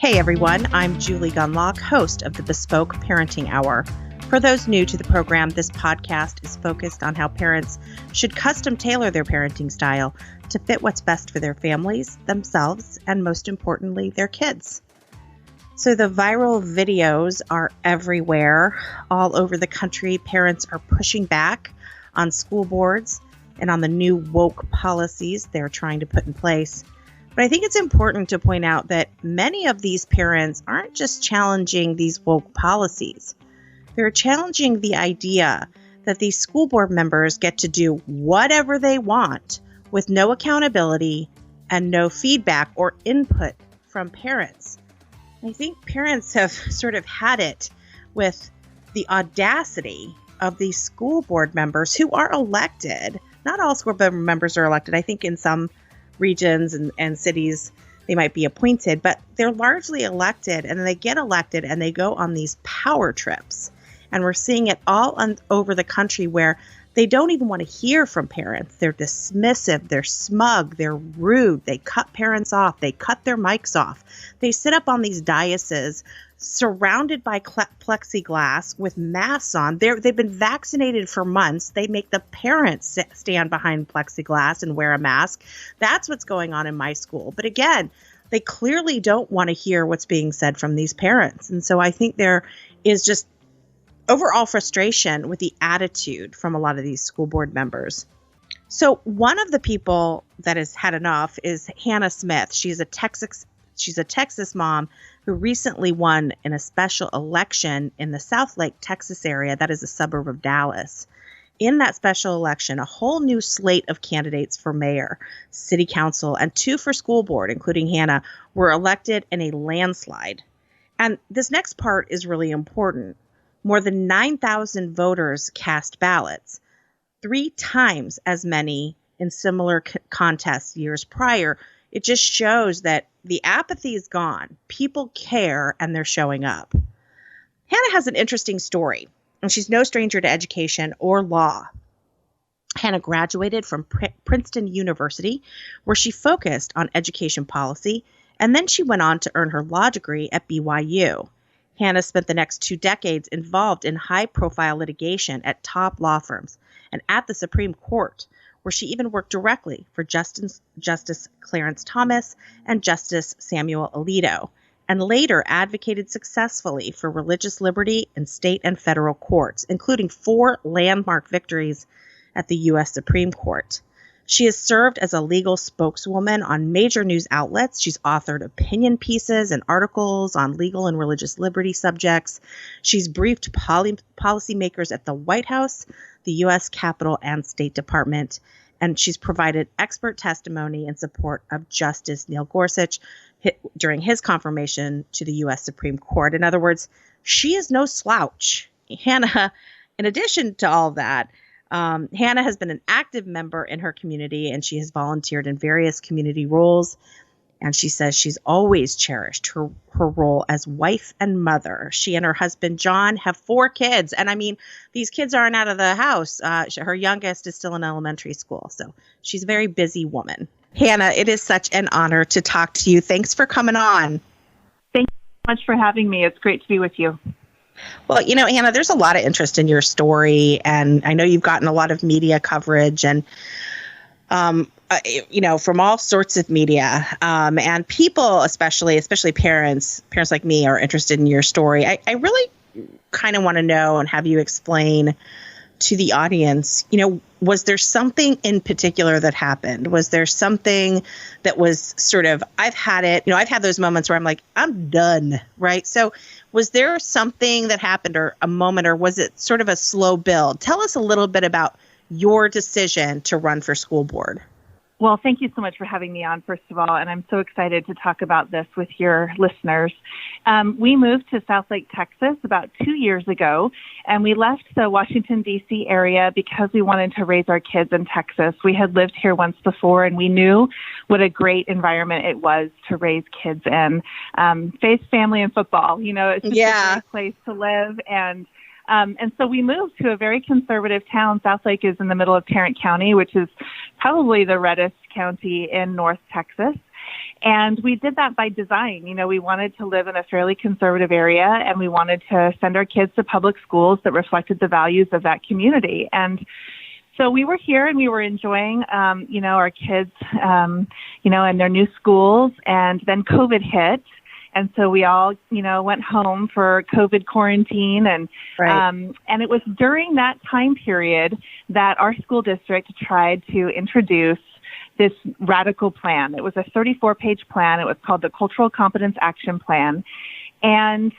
Hey everyone, I'm Julie Gunlock, host of the Bespoke Parenting Hour. For those new to the program, this podcast is focused on how parents should custom tailor their parenting style to fit what's best for their families, themselves, and most importantly, their kids. So the viral videos are everywhere. All over the country, parents are pushing back on school boards and on the new woke policies they're trying to put in place. But I think it's important to point out that many of these parents aren't just challenging these woke policies. They're challenging the idea that these school board members get to do whatever they want with no accountability and no feedback or input from parents. I think parents have sort of had it with the audacity of these school board members who are elected. Not all school board members are elected. I think in some regions and cities, they might be appointed, but they're largely elected, and then they get elected and they go on these power trips. And we're seeing it all over the country where they don't even want to hear from parents. They're dismissive, they're smug, they're rude, they cut parents off, they cut their mics off. They sit up on these daises surrounded by plexiglass with masks on. They've been vaccinated for months. They make the parents stand behind plexiglass and wear a mask. That's what's going on in my school. But again, they clearly don't want to hear what's being said from these parents. And so I think there is just overall frustration with the attitude from a lot of these school board members. So one of the people that has had enough is Hannah Smith. She's a Texas mom who recently won in a special election in the Southlake, Texas area. That is a suburb of Dallas. In that special election, a whole new slate of candidates for mayor, city council, and 2 for school board, including Hannah, were elected in a landslide. And this next part is really important. More than 9,000 voters cast ballots, 3 times as many in similar contests years prior. It just shows that the apathy is gone. People care, and they're showing up. Hannah has an interesting story, and she's no stranger to education or law. Hannah graduated from Princeton University, where she focused on education policy, and then she went on to earn her law degree at BYU. Hannah spent the next 2 decades involved in high-profile litigation at top law firms and at the Supreme Court, where she even worked directly for Justice Clarence Thomas and Justice Samuel Alito, and later advocated successfully for religious liberty in state and federal courts, including 4 landmark victories at the U.S. Supreme Court. She has served as a legal spokeswoman on major news outlets. She's authored opinion pieces and articles on legal and religious liberty subjects. She's briefed policymakers at the White House, the U.S. Capitol, and State Department. And she's provided expert testimony in support of Justice Neil Gorsuch during his confirmation to the U.S. Supreme Court. In other words, she is no slouch. Hannah, in addition to all of that, Hannah has been an active member in her community, and she has volunteered in various community roles. And she says she's always cherished her role as wife and mother. She and her husband, John, have 4 kids. And I mean, these kids aren't out of the house. Her youngest is still in elementary school. So she's a very busy woman. Hannah, it is such an honor to talk to you. Thanks for coming on. Thank you so much for having me. It's great to be with you. Well, Hannah, there's a lot of interest in your story, and I know you've gotten a lot of media coverage and, from all sorts of media, and people, especially parents like me are interested in your story. I really kind of want to know and have you explain to the audience, was there something in particular that happened? Was there something that was sort of, I've had those moments where I'm like, I'm done, right? So was there something that happened or a moment, or was it sort of a slow build? Tell us a little bit about your decision to run for school board. Well, thank you so much for having me on, first of all, and I'm so excited to talk about this with your listeners. We moved to Southlake, Texas about 2 years ago, and we left the Washington, D.C. area because we wanted to raise our kids in Texas. We had lived here once before, and we knew what a great environment it was to raise kids in. Faith, family, and football, it's just a great place to live, and so we moved to a very conservative town. Southlake is in the middle of Tarrant County, which is probably the reddest county in North Texas. And we did that by design. You know, we wanted to live in a fairly conservative area, and we wanted to send our kids to public schools that reflected the values of that community. And so we were here and we were enjoying, our kids, in their new schools. And then COVID hit. And so we all, went home for COVID quarantine. And and it was during that time period that our school district tried to introduce this radical plan. It was a 34-page plan. It was called the Cultural Competence Action Plan. And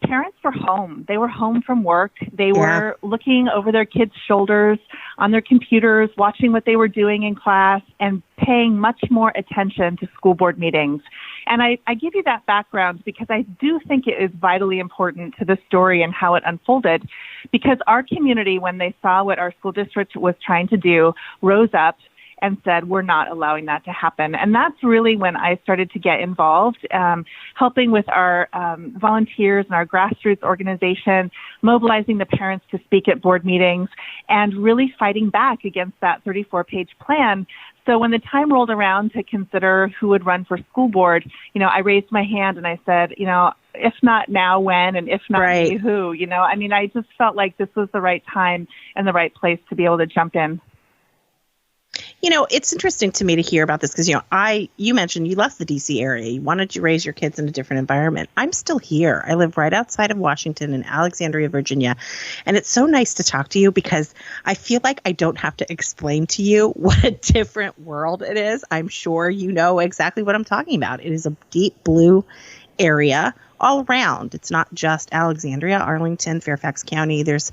parents were home. They were home from work. They were looking over their kids' shoulders on their computers, watching what they were doing in class, and paying much more attention to school board meetings. And I give you that background because I do think it is vitally important to the story and how it unfolded, because our community, when they saw what our school district was trying to do, rose up and said, we're not allowing that to happen. And that's really when I started to get involved, helping with our volunteers and our grassroots organization, mobilizing the parents to speak at board meetings, and really fighting back against that 34-page plan. So when the time rolled around to consider who would run for school board, I raised my hand and I said, if not now, when, and if not me, who, I just felt like this was the right time and the right place to be able to jump in. It's interesting to me to hear about this because, you mentioned you left the D.C. area. You wanted to raise your kids in a different environment. I'm still here. I live right outside of Washington in Alexandria, Virginia. And it's so nice to talk to you because I feel like I don't have to explain to you what a different world it is. I'm sure you know exactly what I'm talking about. It is a deep blue area all around. It's not just Alexandria, Arlington, Fairfax County. This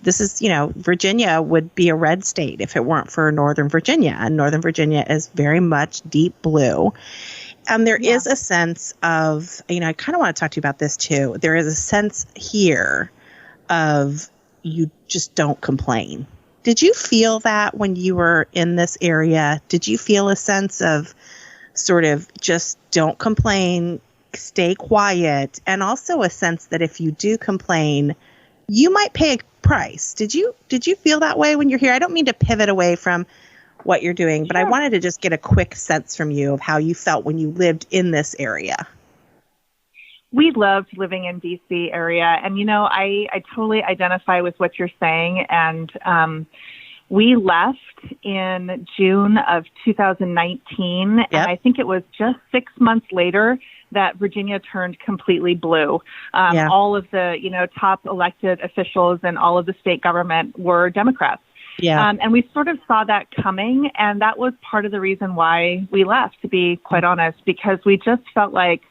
is Virginia would be a red state if it weren't for Northern Virginia. And Northern Virginia is very much deep blue. And there is a sense of, I kind of want to talk to you about this too. There is a sense here of you just don't complain. Did you feel that when you were in this area? Did you feel a sense of sort of just don't complain, stay quiet, and also a sense that if you do complain, you might pay a price? Did you feel that way when you're here? I don't mean to pivot away from what you're doing, but I wanted to just get a quick sense from you of how you felt when you lived in this area. We loved living in DC area, and I totally identify with what you're saying. And we left in June of 2019, and I think it was just 6 months later that Virginia turned completely blue. All of the, top elected officials and all of the state government were Democrats. And we sort of saw that coming, and that was part of the reason why we left, to be quite honest, because we just felt like,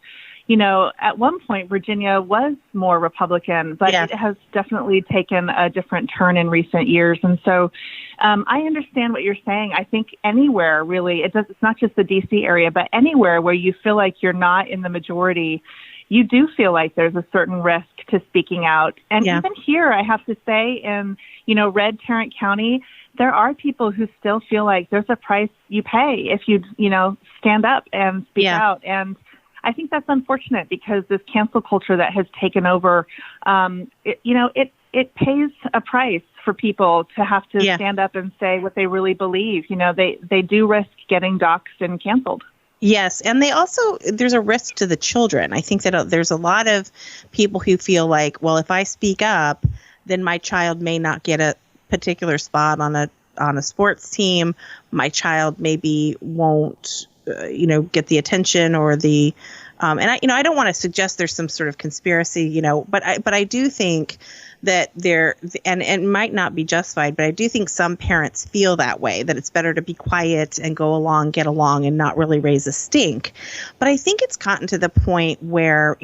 at one point, Virginia was more Republican, but it has definitely taken a different turn in recent years. And so I understand what you're saying. I think anywhere, really, it's not just the D.C. area, but anywhere where you feel like you're not in the majority, you do feel like there's a certain risk to speaking out. And even here, I have to say, in, red Tarrant County, there are people who still feel like there's a price you pay if you, stand up and speak out. And I think that's unfortunate because this cancel culture that has taken over, it pays a price for people to have to stand up and say what they really believe. They do risk getting doxxed and canceled. Yes. And there's a risk to the children. I think that there's a lot of people who feel like, well, if I speak up, then my child may not get a particular spot on a sports team. My child maybe won't get the attention or the, and I don't want to suggest there's some sort of conspiracy, but I do think that and it might not be justified, but I do think some parents feel that way, that it's better to be quiet and get along and not really raise a stink. But I think it's gotten to the point where,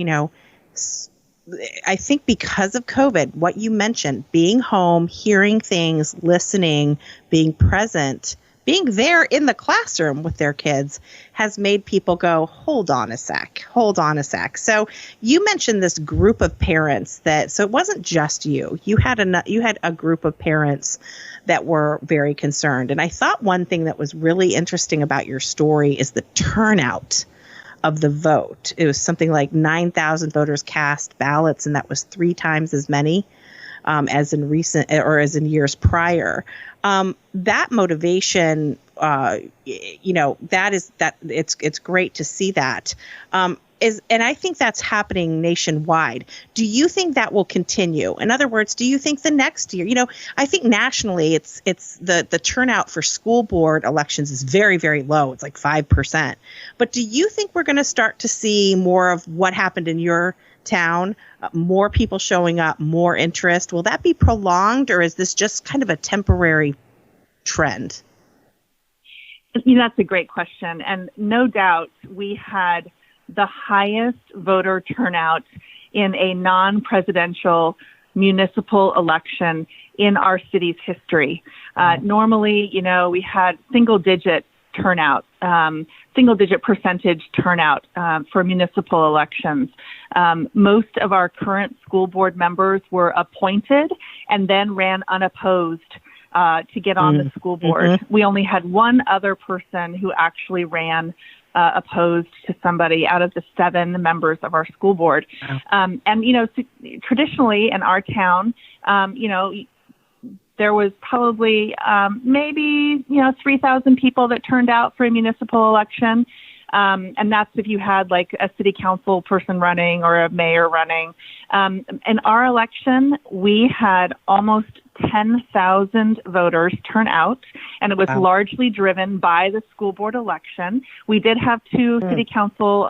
I think because of COVID, what you mentioned, being home, hearing things, listening, being present, being there in the classroom with their kids has made people go, hold on a sec. So you mentioned this group of parents so it wasn't just you. You had a group of parents that were very concerned. And I thought one thing that was really interesting about your story is the turnout of the vote. It was something like 9,000 voters cast ballots, and that was 3 times as many as in recent or as in years prior. That motivation, it's great to see that. And I think that's happening nationwide. Do you think that will continue? In other words, do you think the next year, I think nationally it's the turnout for school board elections is very, very low. It's like 5%. But do you think we're going to start to see more of what happened in your town, more people showing up, more interest? Will that be prolonged, or is this just kind of a temporary trend? That's a great question. And no doubt we had the highest voter turnout in a non-presidential municipal election in our city's history. Normally, we had single-digit turnout, single-digit percentage turnout for municipal elections. Most of our current school board members were appointed and then ran unopposed to get on the school board. Mm-hmm. We only had one other person who actually ran opposed to somebody out of the 7 members of our school board. And, traditionally in our town, there was probably maybe, 3,000 people that turned out for a municipal election. And that's if you had like a city council person running or a mayor running. In our election, we had almost 10,000 voters turn out, and it was largely driven by the school board election. We did have 2 city council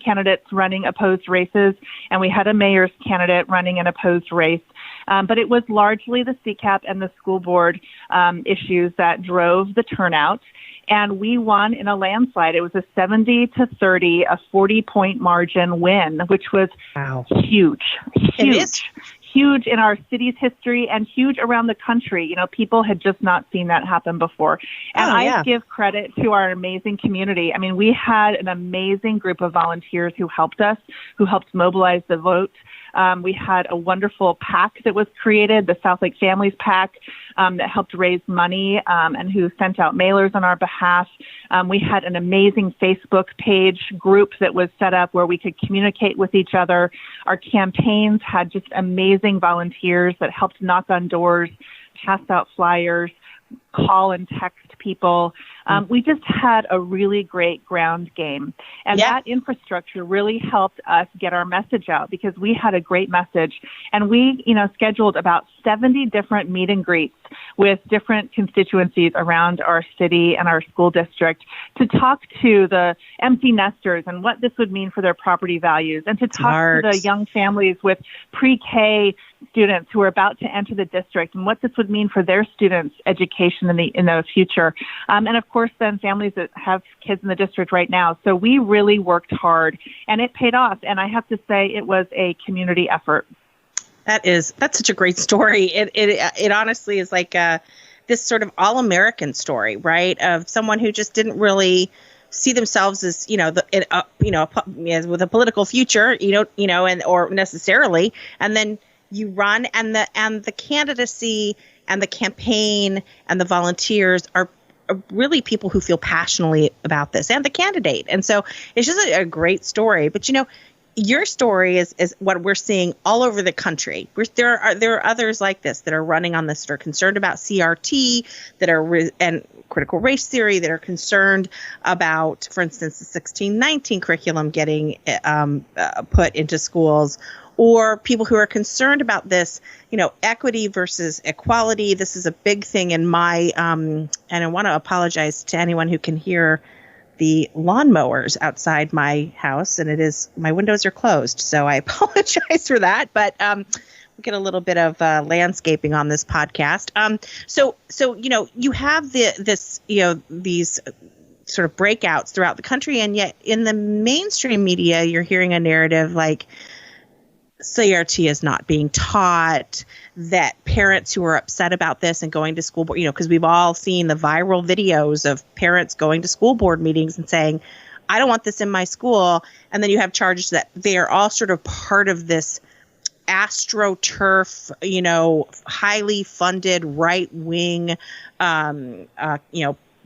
candidates running opposed races, and we had a mayor's candidate running an opposed race. But it was largely the CCAP and the school board issues that drove the turnout. And we won in a landslide. It was a 70-30, a 40-point margin win, which was huge. Huge in our city's history and huge around the country. People had just not seen that happen before. And I give credit to our amazing community. I mean, we had an amazing group of volunteers who helped us, who helped mobilize the vote. We had a wonderful PAC that was created, the South Lake Families PAC, that helped raise money and who sent out mailers on our behalf. We had an amazing Facebook page group that was set up where we could communicate with each other. Our campaigns had just amazing volunteers that helped knock on doors, pass out flyers, call and text people. We just had a really great ground game. And that infrastructure really helped us get our message out because we had a great message. And we, scheduled about 70 different meet and greets with different constituencies around our city and our school district to talk to the empty nesters and what this would mean for their property values, and to talk to the young families with pre-K students who are about to enter the district and what this would mean for their students' education in the future. And of course, then families that have kids in the district right now. So we really worked hard and it paid off. And I have to say it was a community effort. That's such a great story. It honestly is like this sort of all-American story, right? Of someone who just didn't really see themselves as, with a political future, or necessarily, and then you run, and the candidacy and the campaign and the volunteers are really people who feel passionately about this, and the candidate. And so it's just a great story. But your story is what we're seeing all over the country. There are others like this that are running on this, that are concerned about CRT, that are and critical race theory, that are concerned about, for instance, the 1619 curriculum getting put into schools, or people who are concerned about this, equity versus equality. This is a big thing in my, and I want to apologize to anyone who can hear the lawnmowers outside my house, and my windows are closed, so I apologize for that. But we'll get a little bit of landscaping on this podcast. So you have these sort of breakouts throughout the country, and yet in the mainstream media, you're hearing a narrative like CRT is not being taught, that parents who are upset about this and going to school board, because we've all seen the viral videos of parents going to school board meetings and saying, I don't want this in my school. And then you have charges that they are all sort of part of this AstroTurf, highly funded right-wing,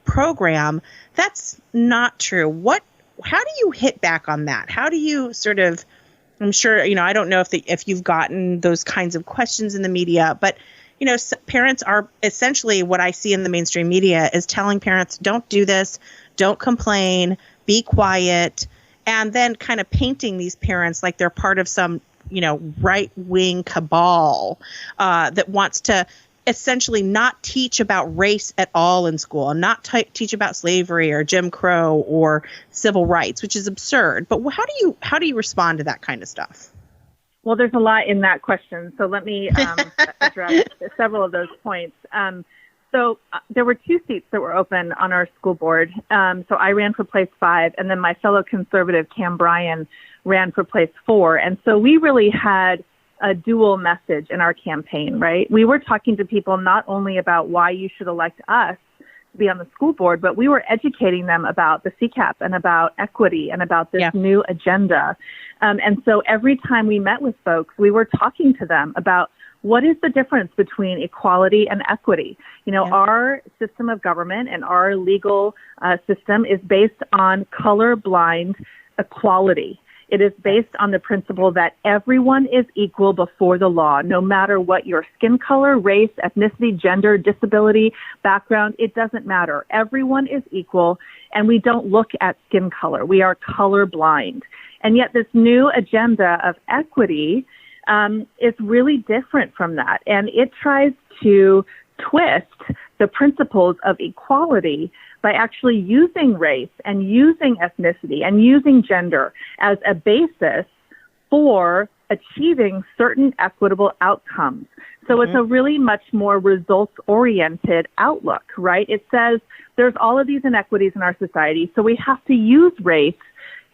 program. That's not true. How do you hit back on that? How do you sort of, I'm sure, I don't know if you've gotten those kinds of questions in the media, but, parents are essentially, what I see in the mainstream media is telling parents, don't do this, don't complain, be quiet, and then kind of painting these parents like they're part of some, right-wing cabal that wants to essentially not teach about race at all in school, and not teach about slavery or Jim Crow or civil rights, which is absurd. But how do you respond to that kind of stuff? Well, there's a lot in that question, so let me address several of those points. So there were 2 seats that were open on our school board. So I ran for place 5, and then my fellow conservative, Cam Bryan, ran for place 4. And so we really had a dual message in our campaign, right? We were talking to people not only about why you should elect us to be on the school board, but we were educating them about the CCAP and about equity and about this new agenda. And so every time we met with folks, we were talking to them about what is the difference between equality and equity. Our system of government and our legal system is based on colorblind equality. It is based on the principle that everyone is equal before the law, no matter what your skin color, race, ethnicity, gender, disability, background. It doesn't matter. Everyone is equal, and we don't look at skin color. We are colorblind. And yet this new agenda of equity is really different from that. And it tries to twist the principles of equality by actually using race and using ethnicity and using gender as a basis for achieving certain equitable outcomes. So it's a really much more results-oriented outlook, right? It says there's all of these inequities in our society, so we have to use race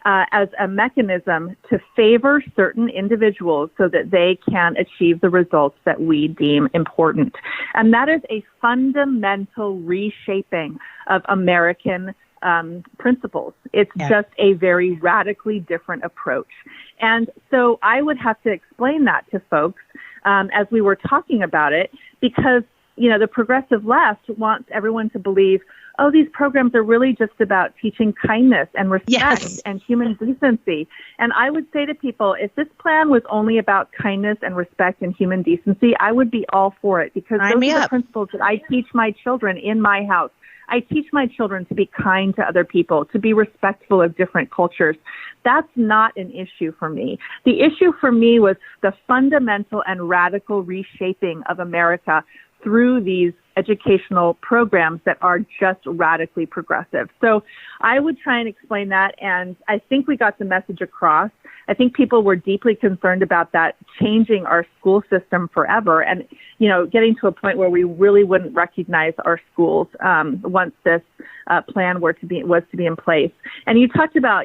as a mechanism to favor certain individuals so that they can achieve the results that we deem important. And that is a fundamental reshaping of American principles. It's just a very radically different approach. And so I would have to explain that to folks as we were talking about it, because, the progressive left wants everyone to believe, oh, these programs are really just about teaching kindness and respect and human decency. And I would say to people, if this plan was only about kindness and respect and human decency, I would be all for it, because those are the principles that I teach my children in my house. I teach my children to be kind to other people, to be respectful of different cultures. That's not an issue for me. The issue for me was the fundamental and radical reshaping of America through these educational programs that are just radically progressive. So I would try and explain that, and I think we got the message across. I think people were deeply concerned about that changing our school system forever, and getting to a point where we really wouldn't recognize our schools once this plan was to be in place. And you talked about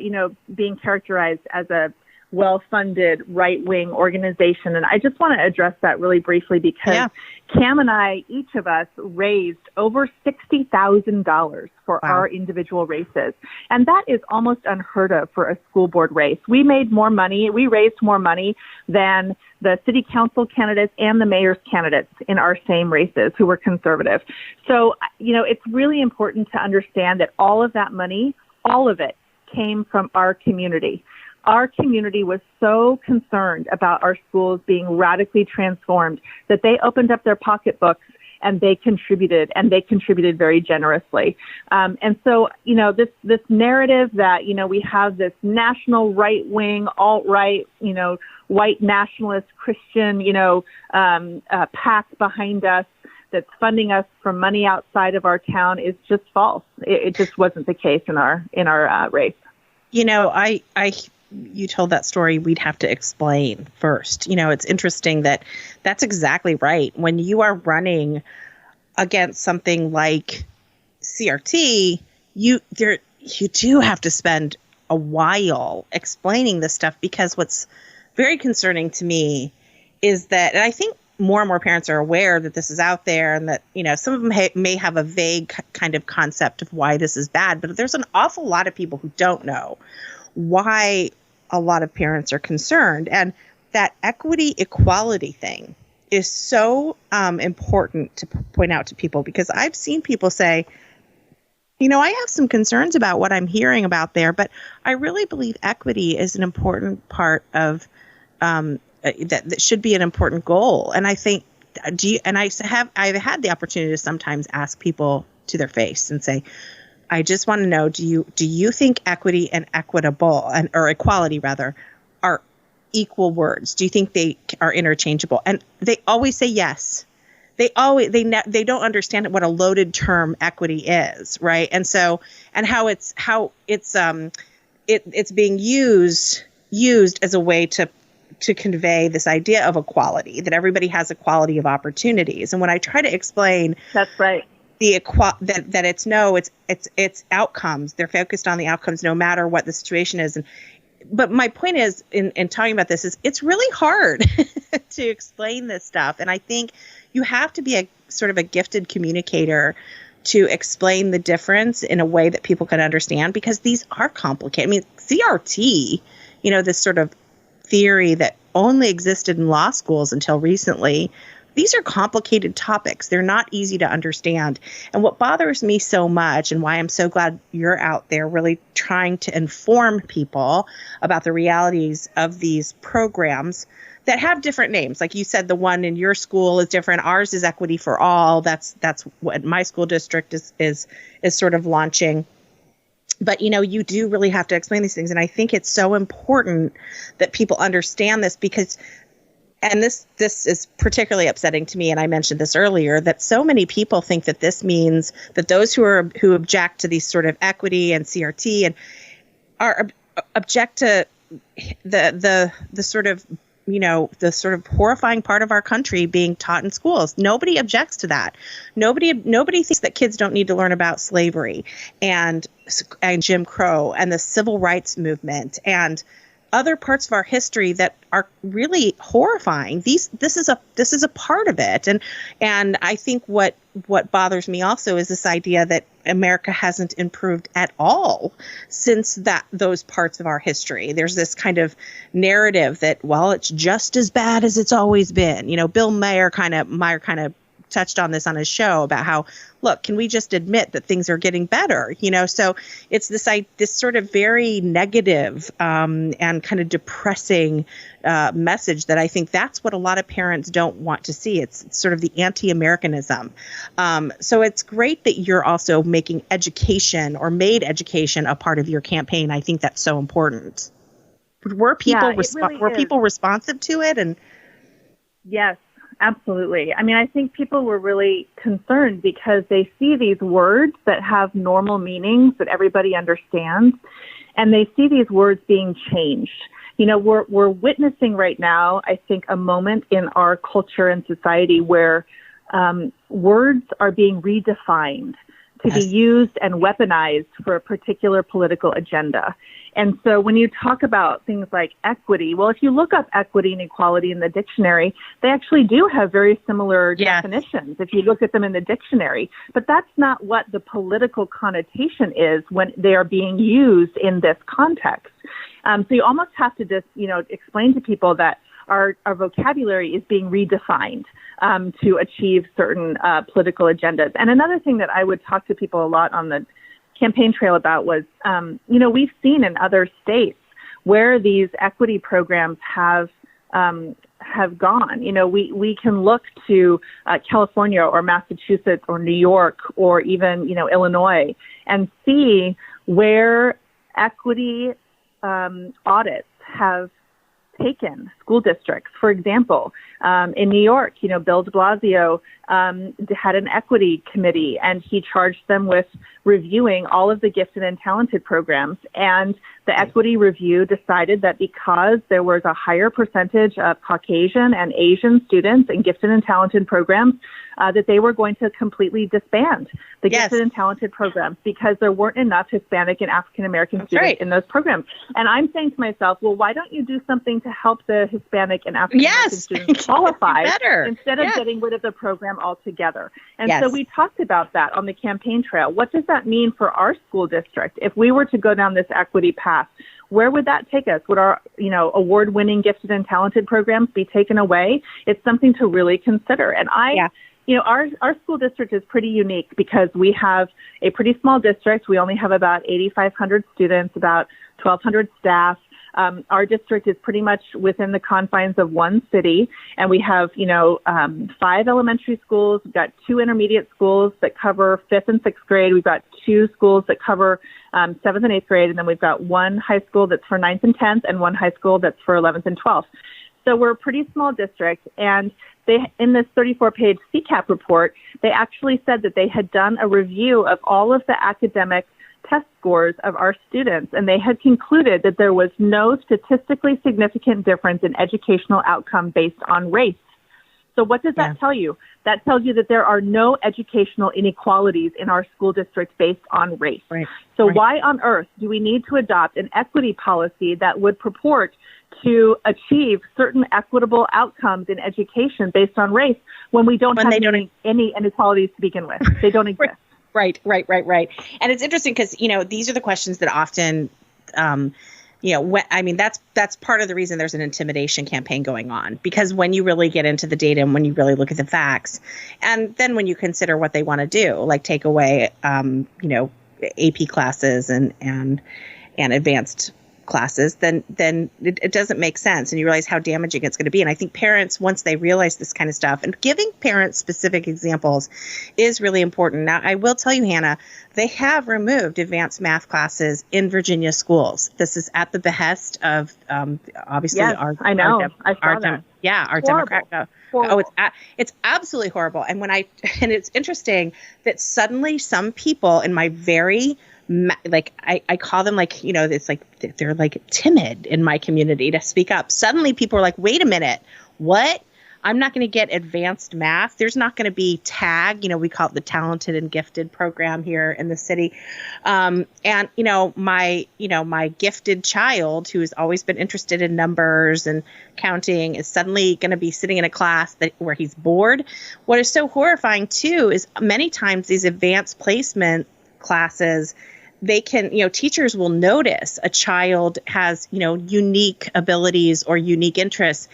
being characterized as a well-funded right-wing organization. And I just want to address that really briefly, because Cam and I, each of us, raised over $60,000 for our individual races. And that is almost unheard of for a school board race. We raised more money than the city council candidates and the mayor's candidates in our same races who were conservative. So, it's really important to understand that all of that money, all of it, came from our community. Our community was so concerned about our schools being radically transformed that they opened up their pocketbooks and they contributed very generously. And so, this narrative that, we have this national right-wing, alt-right, white nationalist Christian, pack behind us that's funding us from money outside of our town is just false. It just wasn't the case in our race. You told that story, we'd have to explain first. It's interesting that's exactly right. When you are running against something like CRT, you do have to spend a while explaining this stuff, because what's very concerning to me is that, and I think more and more parents are aware that this is out there, and that, some of them may have a vague kind of concept of why this is bad, but there's an awful lot of people who don't know why a lot of parents are concerned. And that equity equality thing is so important to point out to people, because I've seen people say, I have some concerns about what I'm hearing about there, but I really believe equity is an important part of that should be an important goal. And I think, I've had the opportunity to sometimes ask people to their face and say, I just want to know, do you think equity and equitable or equality rather are equal words? Do you think they are interchangeable? And they always say yes. They don't understand what a loaded term equity is, right? And so, and how it's being used as a way to convey this idea of equality, that everybody has equality of opportunities. And when I try to explain, that's right, that it's outcomes. They're focused on the outcomes no matter what the situation is. But my point is in talking about this is it's really hard to explain this stuff. And I think you have to be a sort of a gifted communicator to explain the difference in a way that people can understand, because these are complicated. I mean, CRT, this sort of theory that only existed in law schools until recently, these are complicated topics. They're not easy to understand. And what bothers me so much, and why I'm so glad you're out there really trying to inform people about the realities of these programs that have different names. Like you said, the one in your school is different. Ours is Equity for All. That's what my school district is sort of launching. But, you do really have to explain these things. And I think it's so important that people understand this, because, and this is particularly upsetting to me, and I mentioned this earlier, that so many people think that this means that those who object to these sort of equity and CRT and are object to the sort of, the sort of horrifying part of our country being taught in schools. Nobody objects to that. Nobody thinks that kids don't need to learn about slavery and Jim Crow and the civil rights movement and other parts of our history that are really horrifying. This is a part of it. And I think what bothers me also is this idea that America hasn't improved at all since those parts of our history. There's this kind of narrative that, well, it's just as bad as it's always been. Bill Maher kind of touched on this on his show about how, look, can we just admit that things are getting better? So it's this sort of very negative and kind of depressing message that I think that's what a lot of parents don't want to see. It's sort of the anti-Americanism. So it's great that you're also making education or made education a part of your campaign. I think that's so important. Were people people responsive to it? And yes. Absolutely. I mean, I think people were really concerned because they see these words that have normal meanings that everybody understands, and they see these words being changed. We're witnessing right now, I think, a moment in our culture and society where words are being redefined to be used and weaponized for a particular political agenda. And so when you talk about things like equity, well, if you look up equity and equality in the dictionary, they actually do have very similar definitions if you look at them in the dictionary. But that's not what the political connotation is when they are being used in this context. So you almost have to just, explain to people that our vocabulary is being redefined to achieve certain political agendas. And another thing that I would talk to people a lot on the campaign trail about was, we've seen in other states where these equity programs have gone. We can look to California or Massachusetts or New York or even, Illinois and see where equity audits have taken school districts. For example, in New York, Bill de Blasio had an equity committee, and he charged them with reviewing all of the gifted and talented programs. And the equity review decided that because there was a higher percentage of Caucasian and Asian students in gifted and talented programs, that they were going to completely disband the gifted and talented programs because there weren't enough Hispanic and African American students in those programs. And I'm saying to myself, well, why don't you do something to help the Hispanic and African American students qualify instead of getting rid of the program altogether? And so we talked about that on the campaign trail. What does that mean for our school district? If we were to go down this equity path, where would that take us? Would our, award-winning gifted and talented programs be taken away? It's something to really consider. And our school district is pretty unique because we have a pretty small district. We only have about 8,500 students, about 1,200 staff. Our district is pretty much within the confines of one city, and we have, 5 elementary schools. We've got 2 intermediate schools that cover 5th and 6th grade. We've got 2 schools that cover 7th and 8th grade, and then we've got 1 high school that's for 9th and 10th, and 1 high school that's for 11th and 12th. So we're a pretty small district, and in this 34-page CCAP report, they actually said that they had done a review of all of the academic test scores of our students, and they had concluded that there was no statistically significant difference in educational outcome based on race. So what does that tell you? That tells you that there are no educational inequalities in our school district based on race. Right. So why on earth do we need to adopt an equity policy that would purport to achieve certain equitable outcomes in education based on race when we don't have any inequalities to begin with? They don't exist. Right. And it's interesting because, these are the questions that often, that's part of the reason there's an intimidation campaign going on, because when you really get into the data and when you really look at the facts, and then when you consider what they want to do, like take away, AP classes and advanced classes, then it doesn't make sense, and you realize how damaging it's going to be. And I think parents, once they realize this kind of stuff, and giving parents specific examples is really important. Now, I will tell you, Hannah, they have removed advanced math classes in Virginia schools. This is at the behest of obviously our Democrat. It's absolutely horrible. And and it's interesting that suddenly some people in my very I call them it's like they're like timid in my community to speak up. Suddenly people are like, wait a minute, what? I'm not going to get advanced math. There's not going to be TAG. We call it the Talented and Gifted program here in the city. And my gifted child, who has always been interested in numbers and counting, is suddenly going to be sitting in a class where he's bored. What is so horrifying too is many times these advanced placement classes, they can, teachers will notice a child has, unique abilities or unique interests,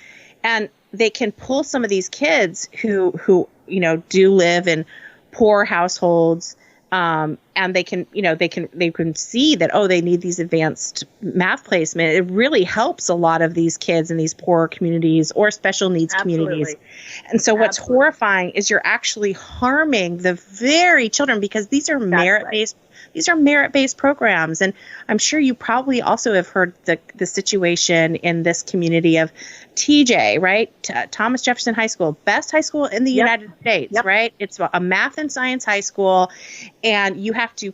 and they can pull some of these kids who do live in poor households, and they can see that, they need these advanced math placement. It really helps a lot of these kids in these poor communities or special needs communities. And so what's horrifying is you're actually harming the very children, because these are merit-based. These are merit-based programs. And I'm sure you probably also have heard the situation in this community of TJ, right? Thomas Jefferson High School, best high school in the United States, right? It's a math and science high school. And you have to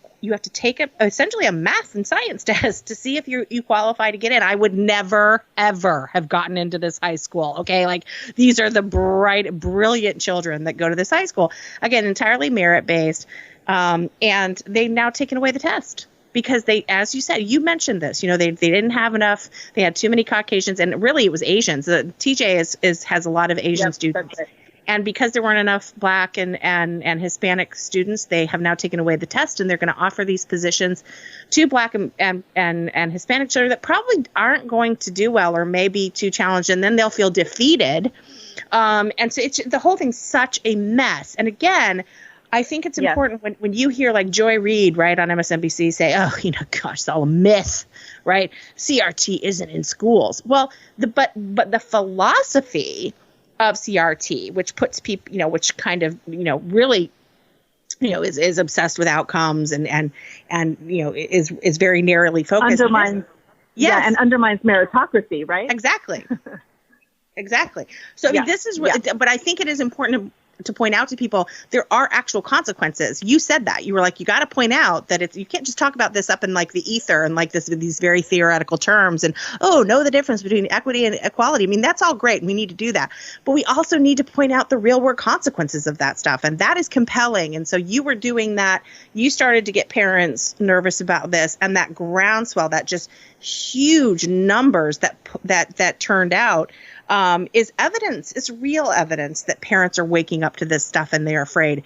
take essentially a math and science test to see if you qualify to get in. I would never, ever have gotten into this high school. Okay. Like, these are the bright, brilliant children that go to this high school. Again, entirely merit-based. And they've now taken away the test because they, as you said, you mentioned this, they didn't have enough. They had too many Caucasians, and really it was Asians. TJ has a lot of Asian students. Right. And because there weren't enough Black and Hispanic students, they have now taken away the test, and they're going to offer these positions to Black and Hispanic children that probably aren't going to do well or maybe too challenged, and then they'll feel defeated. And so the whole thing's such a mess. And again, I think it's important when you hear like Joy Reid, right, on MSNBC say, gosh, it's all a myth, right? CRT isn't in schools. Well, but the philosophy of CRT, which puts people, which kind of, really, is obsessed with outcomes and is very narrowly focused. Undermines meritocracy, right? Exactly. Exactly. So this is, but I think it is important to point out to people there are actual consequences. You said that. You were like, you got to point out that you can't just talk about this up in like the ether and like these very theoretical terms and, know the difference between equity and equality. I mean, that's all great. We need to do that. But we also need to point out the real world consequences of that stuff. And that is compelling. And so you were doing that. You started to get parents nervous about this, and that groundswell, that just huge numbers that turned out, is evidence. It's real evidence that parents are waking up to this stuff and they're afraid.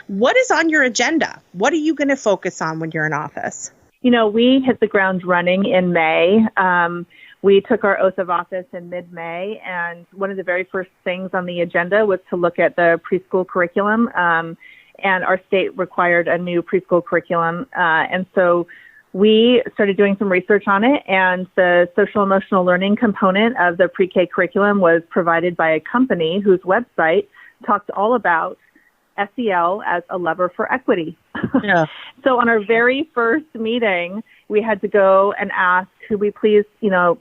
What is on your agenda? What are you going to focus on when you're in office? We hit the ground running in May. We took our oath of office in mid-May, and one of the very first things on the agenda was to look at the preschool curriculum. And our state required a new preschool curriculum. And so we started doing some research on it, and the social emotional learning component of the pre-K curriculum was provided by a company whose website talked all about SEL as a lever for equity. Yeah. So on our very first meeting, we had to go and ask, could we please,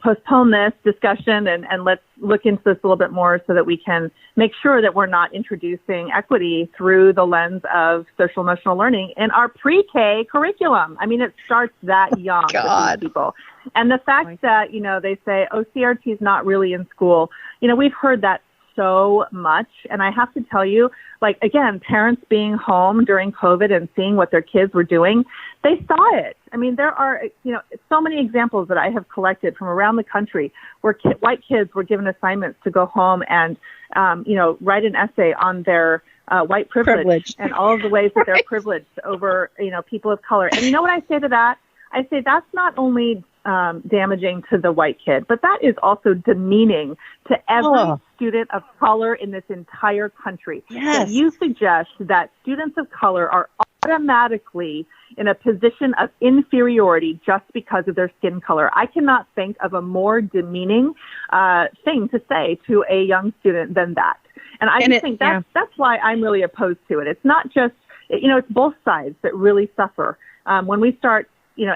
postpone this discussion and let's look into this a little bit more so that we can make sure that we're not introducing equity through the lens of social emotional learning in our pre-K curriculum. I mean, it starts that young with these people. And the fact that, they say, oh, CRT is not really in school. We've heard that so much. And I have to tell you, again, parents being home during COVID and seeing what their kids were doing, they saw it. I mean, there are, so many examples that I have collected from around the country where white kids were given assignments to go home and, write an essay on their white privilege and all of the ways that they're privileged over, people of color. And you know what I say to that? I say that's not only damaging to the white kid, but that is also demeaning to every student of color in this entire country. Yes. That you suggest that students of color are automatically in a position of inferiority just because of their skin color. I cannot think of a more demeaning thing to say to a young student than that. And I think that's why I'm really opposed to it. It's not just, it's both sides that really suffer. When we start,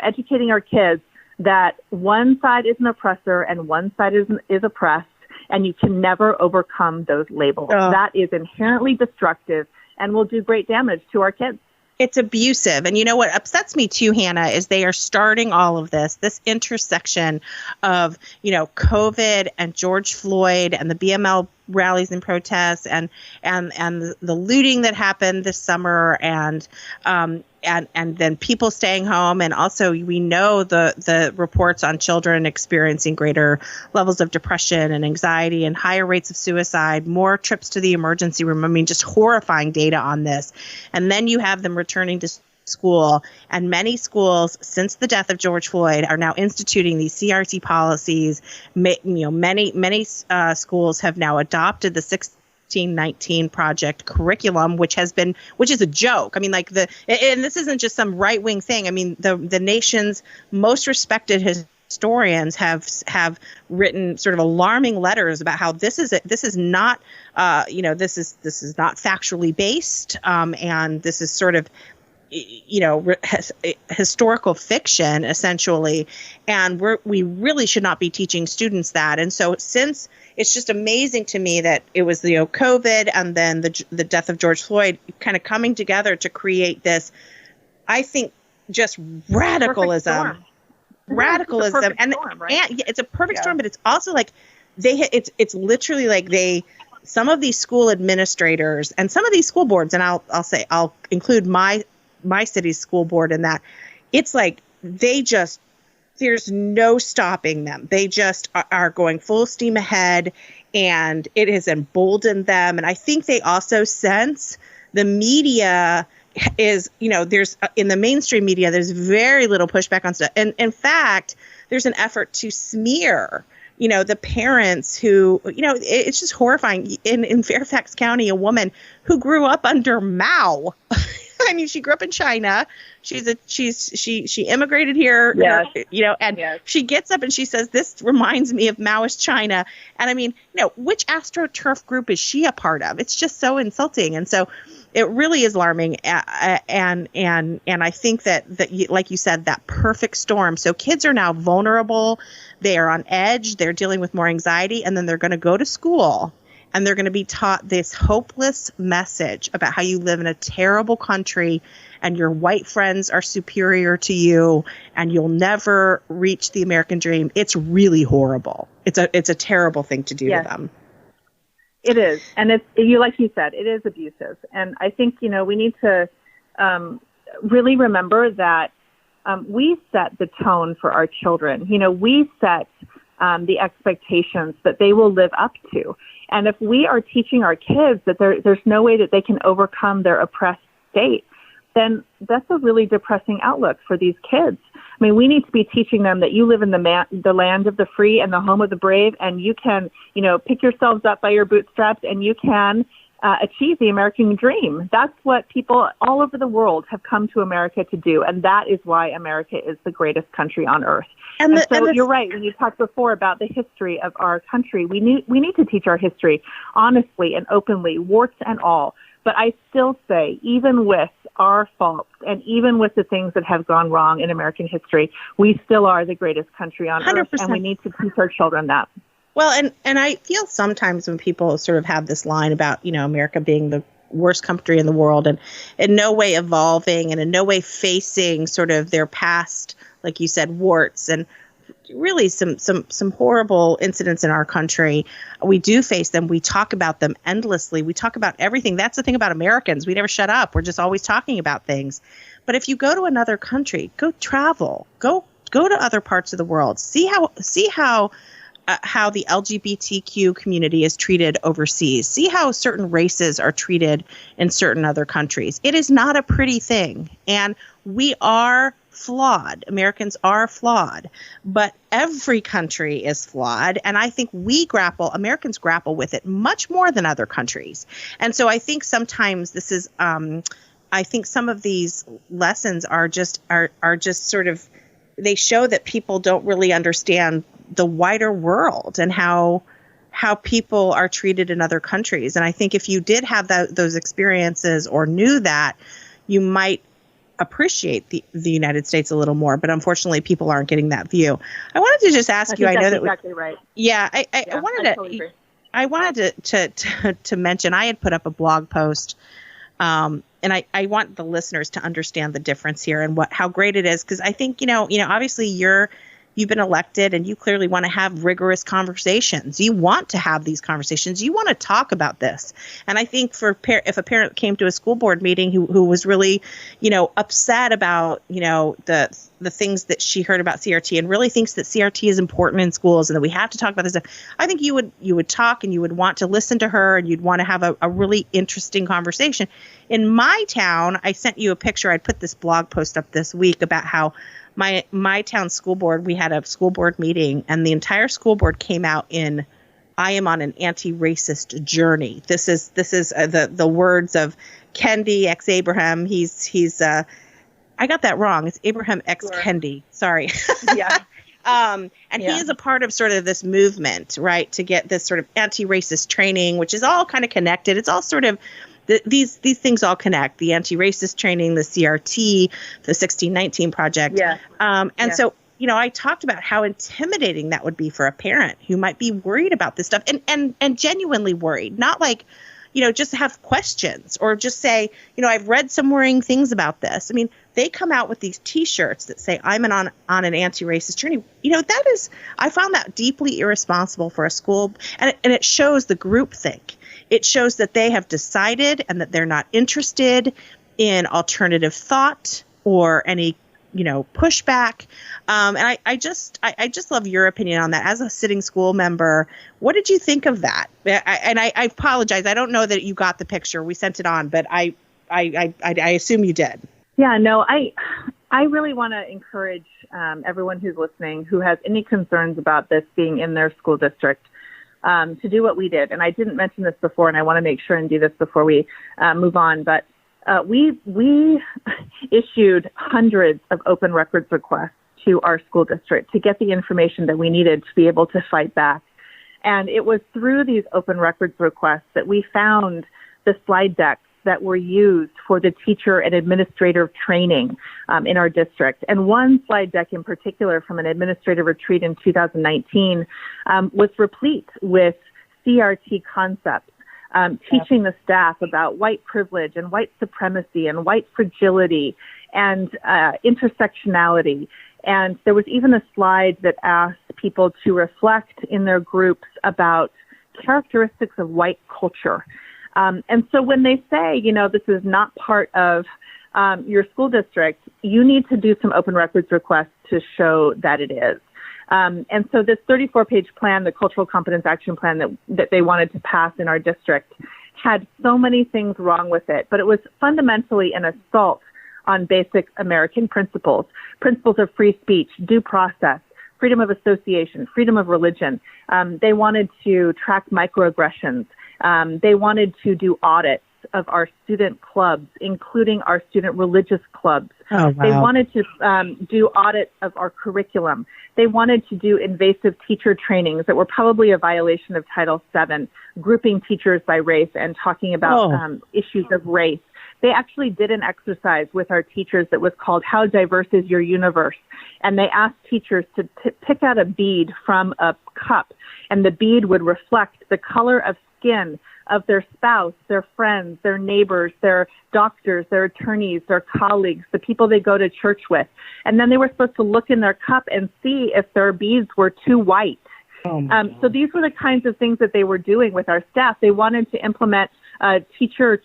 educating our kids that one side is an oppressor and one side is oppressed, and you can never overcome those labels. That is inherently destructive and will do great damage to our kids. It's abusive. And what upsets me too, Hannah, is they are starting all of this intersection of, COVID and George Floyd and the BML rallies and protests and the looting that happened this summer and then people staying home. And also we know the reports on children experiencing greater levels of depression and anxiety and higher rates of suicide, more trips to the emergency room. I mean, just horrifying data on this. And then you have them returning to school, and many schools since the death of George Floyd are now instituting these CRT policies. Many schools have now adopted the 1619 Project curriculum, which is a joke. I mean, and this isn't just some right wing thing. I mean, the nation's most respected historians have written sort of alarming letters about how this is not factually based, and this is sort of historical fiction, essentially. And we really should not be teaching students that. And so since it's just amazing to me that it was, COVID and then the death of George Floyd kind of coming together to create this, I think, just radicalism. Radicalism. And it's a perfect storm, but it's also it's literally some of these school administrators and some of these school boards, and I'll include my city's school board in that, it's there's no stopping them. They just are going full steam ahead, and it has emboldened them. And I think they also sense the media is, there's in the mainstream media, there's very little pushback on stuff. And in fact, there's an effort to smear the parents who, it's just horrifying. In Fairfax County, a woman who grew up under Mao. I mean, she grew up in China. She immigrated here, she gets up and she says, this reminds me of Maoist China. And I mean, which AstroTurf group is she a part of? It's just so insulting. And so it really is alarming. And I think that like you said, that perfect storm. So kids are now vulnerable. They are on edge. They're dealing with more anxiety, and then they're going to go to school. And they're going to be taught this hopeless message about how you live in a terrible country and your white friends are superior to you and you'll never reach the American dream. It's really horrible. It's a terrible thing to do to them. It is. And like you said, it is abusive. And I think, we need to really remember that we set the tone for our children. We set the expectations that they will live up to. And if we are teaching our kids that there's no way that they can overcome their oppressed state, then that's a really depressing outlook for these kids. I mean, we need to be teaching them that you live in the land of the free and the home of the brave, and you can, pick yourselves up by your bootstraps, and you can achieve the American dream. That's what people all over the world have come to America to do, and that is why America is the greatest country on earth. And you're right, when you talked before about the history of our country, we need to teach our history honestly and openly, warts and all. But I still say, even with our faults and even with the things that have gone wrong in American history, we still are the greatest country on 100%. Earth, and we need to teach our children that. Well, and I feel sometimes when people sort of have this line about, America being the worst country in the world and in no way evolving and in no way facing sort of their past, like you said, warts and really some horrible incidents in our country. We do face them. We talk about them endlessly. We talk about everything. That's the thing about Americans. We never shut up. We're just always talking about things. But if you go to another country, go travel, go to other parts of the world, see how the LGBTQ community is treated overseas. See how certain races are treated in certain other countries. It is not a pretty thing. And we are flawed. Americans are flawed. But every country is flawed. And I think Americans grapple with it much more than other countries. And so I think sometimes this is, I think some of these lessons are just sort of, they show that people don't really understand the wider world and how people are treated in other countries. And I think if you did have those experiences or knew that, you might appreciate the United States a little more. But unfortunately, people aren't getting that view. I wanted to just ask you. I know that exactly right. Yeah, I wanted to mention. I had put up a blog post. And I want the listeners to understand the difference here and how great it is, because I think, obviously you've been elected and you clearly want to have rigorous conversations. You want to have these conversations. You want to talk about this. And I think if a parent came to a school board meeting who was really, upset about, the things that she heard about CRT and really thinks that CRT is important in schools and that we have to talk about this stuff, I think you would talk and you would want to listen to her and you'd want to have a really interesting conversation. In my town, I sent you a picture. I put this blog post up this week about how my town school board, we had a school board meeting and the entire school board came out in, I am on an anti-racist journey. This is the words of Kendi X Abraham. He's I got that wrong. It's Abraham X sure. Kendi. Sorry. Yeah. He is a part of sort of this movement, right, to get this sort of anti-racist training, which is all kind of connected. It's all sort of these things all connect, the anti-racist training, the CRT, the 1619 Project. Yeah. So, I talked about how intimidating that would be for a parent who might be worried about this stuff and genuinely worried, not like, just have questions or just say, I've read some worrying things about this. I mean, they come out with these T-shirts that say, I'm on an anti-racist journey. I found that deeply irresponsible for a school. And it shows the groupthink. It shows that they have decided and that they're not interested in alternative thought or any, pushback. And I just love your opinion on that. As a sitting school member, what did you think of that? I apologize. I don't know that you got the picture. We sent it on, but I assume you did. Yeah, no, I really want to encourage everyone who's listening who has any concerns about this being in their school district to do what we did. And I didn't mention this before, and I want to make sure and do this before we move on. But we issued hundreds of open records requests to our school district to get the information that we needed to be able to fight back. And it was through these open records requests that we found the slide decks that were used for the teacher and administrator training in our district. And one slide deck in particular from an administrative retreat in 2019 was replete with CRT concepts, teaching the staff about white privilege and white supremacy and white fragility and intersectionality. And there was even a slide that asked people to reflect in their groups about characteristics of white culture. And so when they say, this is not part of your school district, you need to do some open records requests to show that it is. And so this 34-page plan, the Cultural Competence Action Plan that they wanted to pass in our district, had so many things wrong with it, but it was fundamentally an assault on basic American principles of free speech, due process, freedom of association, freedom of religion. They wanted to track microaggressions. They wanted to do audits of our student clubs, including our student religious clubs. Oh, wow. They wanted to do audits of our curriculum. They wanted to do invasive teacher trainings that were probably a violation of Title VII, grouping teachers by race and talking about issues of race. They actually did an exercise with our teachers that was called How Diverse is Your Universe? And they asked teachers to pick out a bead from a cup, and the bead would reflect the color of skin of their spouse, their friends, their neighbors, their doctors, their attorneys, their colleagues, the people they go to church with. And then they were supposed to look in their cup and see if their beads were too white. So these were the kinds of things that they were doing with our staff. They wanted to implement a teacher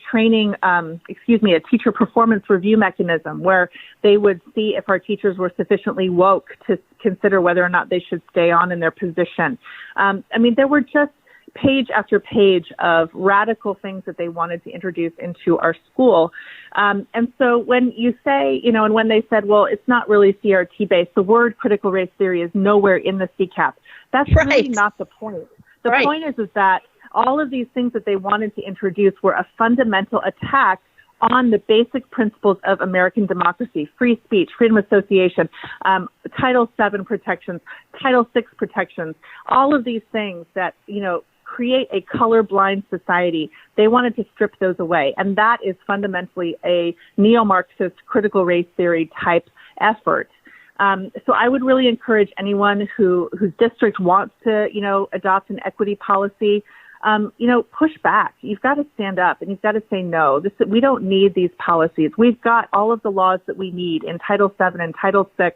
performance review mechanism where they would see if our teachers were sufficiently woke to consider whether or not they should stay on in their position. There were just page after page of radical things that they wanted to introduce into our school. And so when you say, and when they said, well, it's not really CRT based, the word critical race theory is nowhere in the CCAP. That's really not the point. The point is that all of these things that they wanted to introduce were a fundamental attack on the basic principles of American democracy: free speech, freedom of association, Title VII protections, Title VI protections, all of these things that, create a colorblind society. They wanted to strip those away. And that is fundamentally a neo-Marxist critical race theory type effort. So I would really encourage anyone whose district wants to, adopt an equity policy, push back. You've got to stand up and you've got to say no. We don't need these policies. We've got all of the laws that we need in Title VII and Title VI,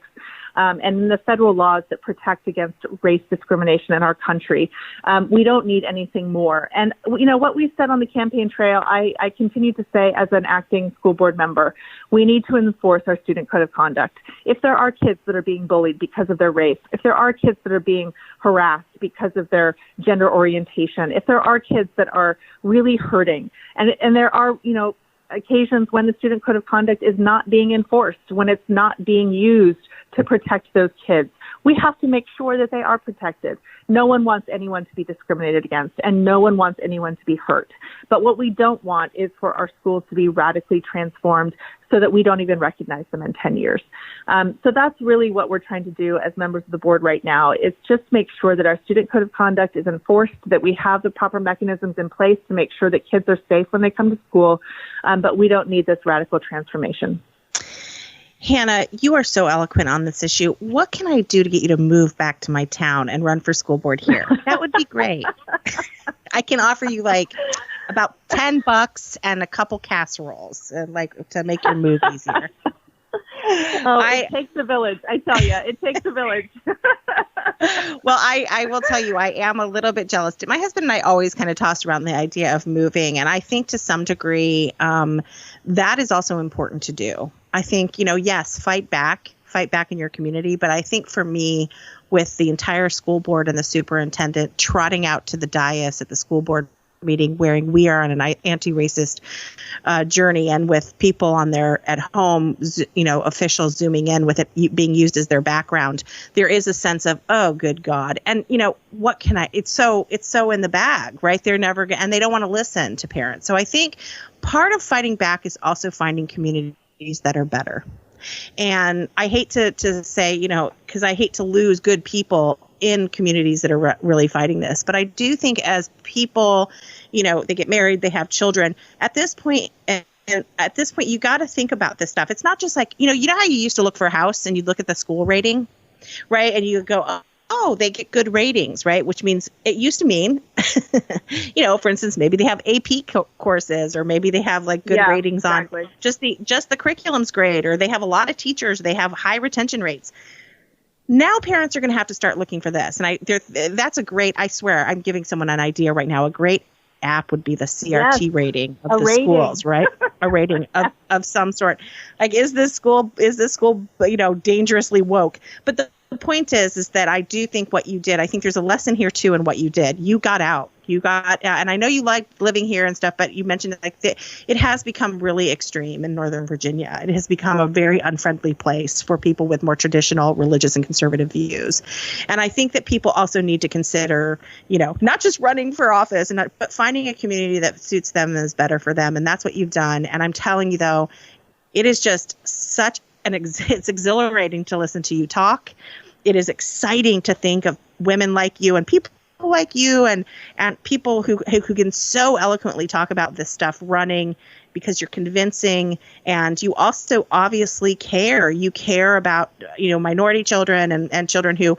and in the federal laws that protect against race discrimination in our country. We don't need anything more. And, what we said on the campaign trail, I continue to say as an acting school board member, we need to enforce our student code of conduct. If there are kids that are being bullied because of their race, if there are kids that are being harassed because of their gender orientation, if there are kids that are really hurting, and there are, occasions when the student code of conduct is not being enforced, when it's not being used to protect those kids, we have to make sure that they are protected. No one wants anyone to be discriminated against, and no one wants anyone to be hurt. But what we don't want is for our schools to be radically transformed so that we don't even recognize them in 10 years. So that's really what we're trying to do as members of the board right now, is just make sure that our student code of conduct is enforced, that we have the proper mechanisms in place to make sure that kids are safe when they come to school, but we don't need this radical transformation. Hannah, you are so eloquent on this issue. What can I do to get you to move back to my town and run for school board here? That would be great. I can offer you about $10 and a couple casseroles, to make your move easier. It takes a village. I tell you, it takes a village. Well, I will tell you, I am a little bit jealous. My husband and I always kind of tossed around the idea of moving. And I think to some degree, that is also important to do. I think, yes, fight back in your community. But I think for me, with the entire school board and the superintendent trotting out to the dais at the school board meeting, wherein we are on an anti-racist journey, and with people on their at home, officials zooming in with it being used as their background, there is a sense of, oh, good God. And, what can it's so in the bag, right? They're never and they don't want to listen to parents. So I think part of fighting back is also finding communities that are better. And I hate to say, because I hate to lose good people in communities that are really fighting this. But I do think as people, they get married, they have children. At this point, you got to think about this stuff. It's not just like, you know how you used to look for a house and you'd look at the school rating, right? And you go, oh, they get good ratings, right? Which means it used to mean, for instance, maybe they have AP courses, or maybe they have good ratings on just the curriculum's great, or they have a lot of teachers, they have high retention rates. Now parents are going to have to start looking for this. And that's a great, I swear, I'm giving someone an idea right now. A great app would be the CRT rating of the schools, right? A rating of some sort. Is this school, dangerously woke? But the point is that I do think what you did, I think there's a lesson here too in what you did. You got out. You got, and I know you like living here and stuff, but you mentioned it has become really extreme in Northern Virginia. It has become a very unfriendly place for people with more traditional religious and conservative views. And I think that people also need to consider, not just running for office, but finding a community that suits them and is better for them. And that's what you've done. And I'm telling you, though, it is just it's exhilarating to listen to you talk. It is exciting to think of women like you and people like you and people who can so eloquently talk about this stuff running, because you're convincing, and you also obviously care. You care about, minority children and children who,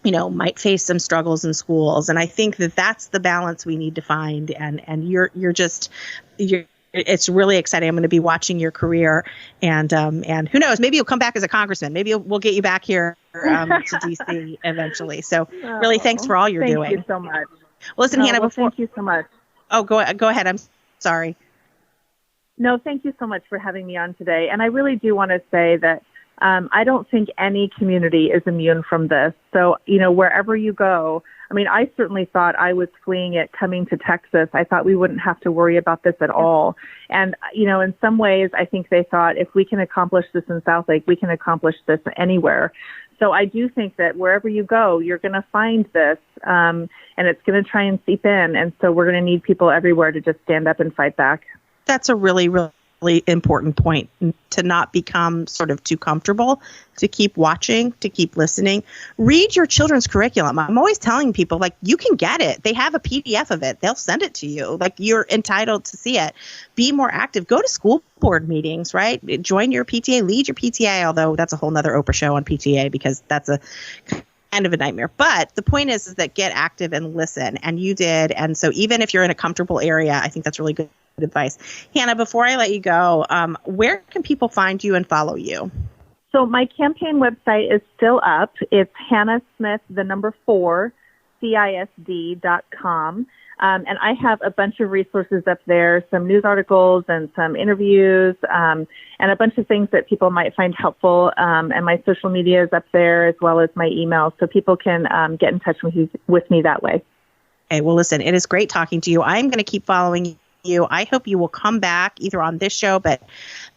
might face some struggles in schools. And I think that that's the balance we need to find. And you're it's really exciting. I'm going to be watching your career, and who knows, maybe you'll come back as a congressman. Maybe we'll get you back here to DC eventually. So really, thanks for all you're doing. Thank you so much. Well, listen, Hannah, thank you so much. Oh, go ahead. I'm sorry. No, thank you so much for having me on today. And I really do want to say that I don't think any community is immune from this. So, wherever you go, I certainly thought I was fleeing it coming to Texas. I thought we wouldn't have to worry about this at all. And, in some ways, I think they thought if we can accomplish this in Southlake, we can accomplish this anywhere. So I do think that wherever you go, you're going to find this, and it's going to try and seep in. And so we're going to need people everywhere to just stand up and fight back. That's a really, really important point, to not become sort of too comfortable, to keep watching, to keep listening. Read your children's curriculum. I'm always telling people, you can get it. They have a PDF of it. They'll send it to you. You're entitled to see it. Be more active. Go to school board meetings, right? Join your PTA, lead your PTA, although that's a whole nother Oprah show on PTA, because that's a kind of a nightmare. But the point is that get active and listen, and you did. And so even if you're in a comfortable area, I think that's really good advice. Hannah, before I let you go, where can people find you and follow you? So my campaign website is still up. It's Hannah Smith, 4, CISD.com. And I have a bunch of resources up there, some news articles and some interviews, and a bunch of things that people might find helpful. And my social media is up there, as well as my email, so people can get in touch with me that way. Okay, well, listen, it is great talking to you. I'm going to keep following you. I hope you will come back either on this show, but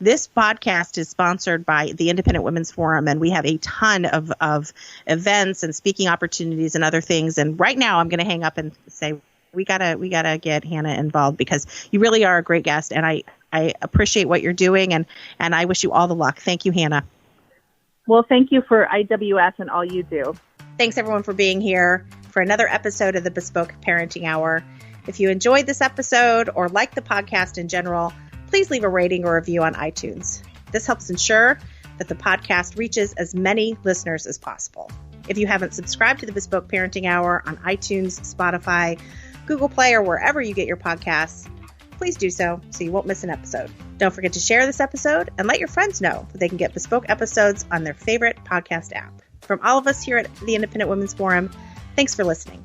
this podcast is sponsored by the Independent Women's Forum, and we have a ton of events and speaking opportunities and other things. And right now I'm going to hang up and say, we gotta get Hannah involved, because you really are a great guest, and I appreciate what you're doing, and I wish you all the luck. Thank you, Hannah. Well, thank you for IWF and all you do. Thanks everyone for being here for another episode of the Bespoke Parenting Hour. If you enjoyed this episode or like the podcast in general, please leave a rating or review on iTunes. This helps ensure that the podcast reaches as many listeners as possible. If you haven't subscribed to the Bespoke Parenting Hour on iTunes, Spotify, Google Play, or wherever you get your podcasts, please do so you won't miss an episode. Don't forget to share this episode and let your friends know that they can get Bespoke episodes on their favorite podcast app. From all of us here at the Independent Women's Forum, thanks for listening.